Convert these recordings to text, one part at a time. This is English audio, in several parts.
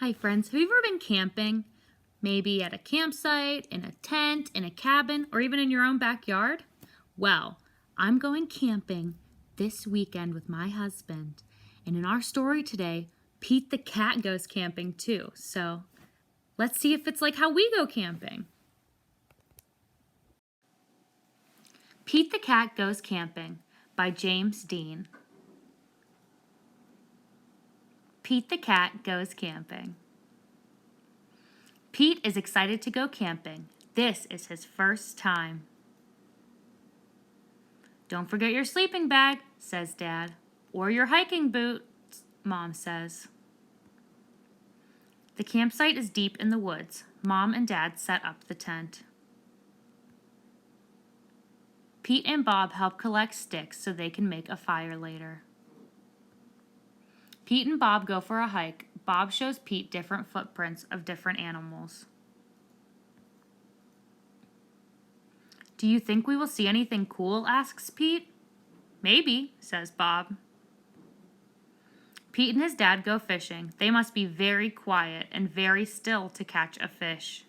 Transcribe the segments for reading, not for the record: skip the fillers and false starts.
Hi friends, have you ever been camping? Maybe at a campsite, in a tent, in a cabin, or even in your own backyard? Well, I'm going camping this weekend with my husband. And in our story today, Pete the cat goes camping too. So let's see if it's like how we go camping. Pete the Cat Goes Camping by James Dean. Pete the Cat Goes Camping. Pete is excited to go camping. This is his first time. Don't forget your sleeping bag, says Dad. Or your hiking boots, Mom says. The campsite is deep in the woods. Mom and Dad set up the tent. Pete and Bob help collect sticks so they can make a fire later. Pete and Bob go for a hike. Bob shows Pete different footprints of different animals. Do you think we will see anything cool? Asks Pete. Maybe, says Bob. Pete and his dad go fishing. They must be very quiet and very still to catch a fish.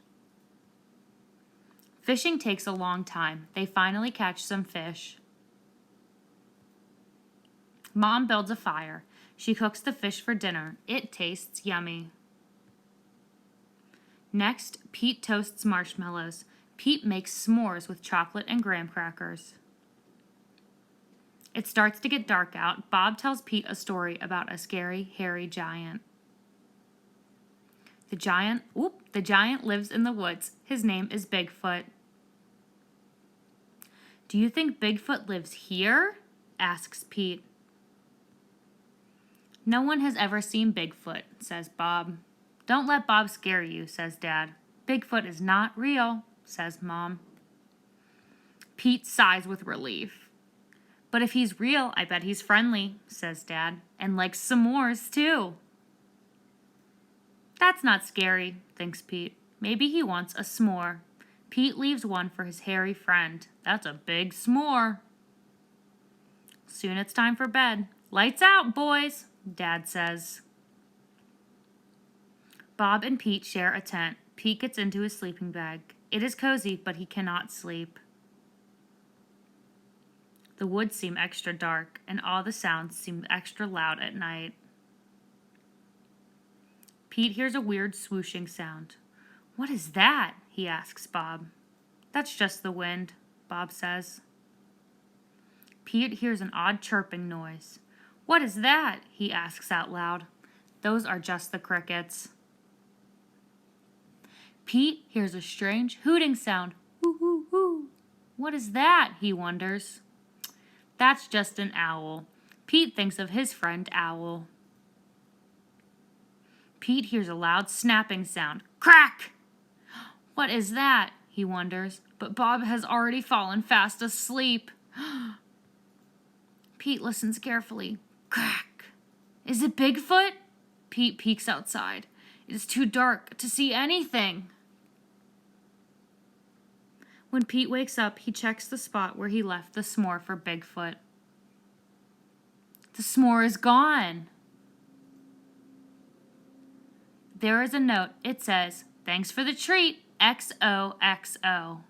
Fishing takes a long time. They finally catch some fish. Mom builds a fire. She cooks the fish for dinner. It tastes yummy. Next, Pete toasts marshmallows. Pete makes s'mores with chocolate and graham crackers. It starts to get dark out. Bob tells Pete a story about a scary, hairy giant. The giant lives in the woods. His name is Bigfoot. Do you think Bigfoot lives here? Asks Pete. No one has ever seen Bigfoot, says Bob. Don't let Bob scare you, says Dad. Bigfoot is not real, says Mom. Pete sighs with relief. But if he's real, I bet he's friendly, says Dad, and likes s'mores too. That's not scary, thinks Pete. Maybe he wants a s'more. Pete leaves one for his hairy friend. That's a big s'more. Soon it's time for bed. Lights out, boys, Dad says. Bob and Pete share a tent. Pete gets into his sleeping bag. It is cozy, but he cannot sleep. The woods seem extra dark, and all the sounds seem extra loud at night. Pete hears a weird swooshing sound. What is that? He asks Bob. That's just the wind, Bob says. Pete hears an odd chirping noise. What is that? He asks out loud. Those are just the crickets. Pete hears a strange hooting sound. Hoo, hoo, hoo. What is that? He wonders. That's just an owl. Pete thinks of his friend Owl. Pete hears a loud snapping sound. Crack! What is that? He wonders, but Bob has already fallen fast asleep. Pete listens carefully. Crack! Is it Bigfoot? Pete peeks outside. It is too dark to see anything. When Pete wakes up, he checks the spot where he left the s'more for Bigfoot. The s'more is gone. There is a note. It says, "Thanks for the treat, XOXO."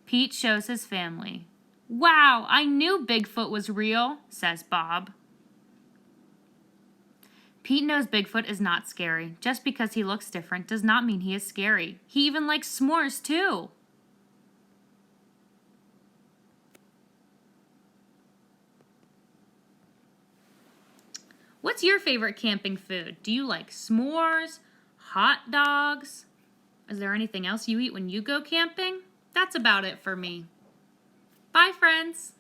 Pete shows his family. Wow, I knew Bigfoot was real, says Bob. Pete knows Bigfoot is not scary. Just because he looks different does not mean he is scary. He even likes s'mores too. What's your favorite camping food? Do you like s'mores, hot dogs? Is there anything else you eat when you go camping? That's about it for me. Bye, friends.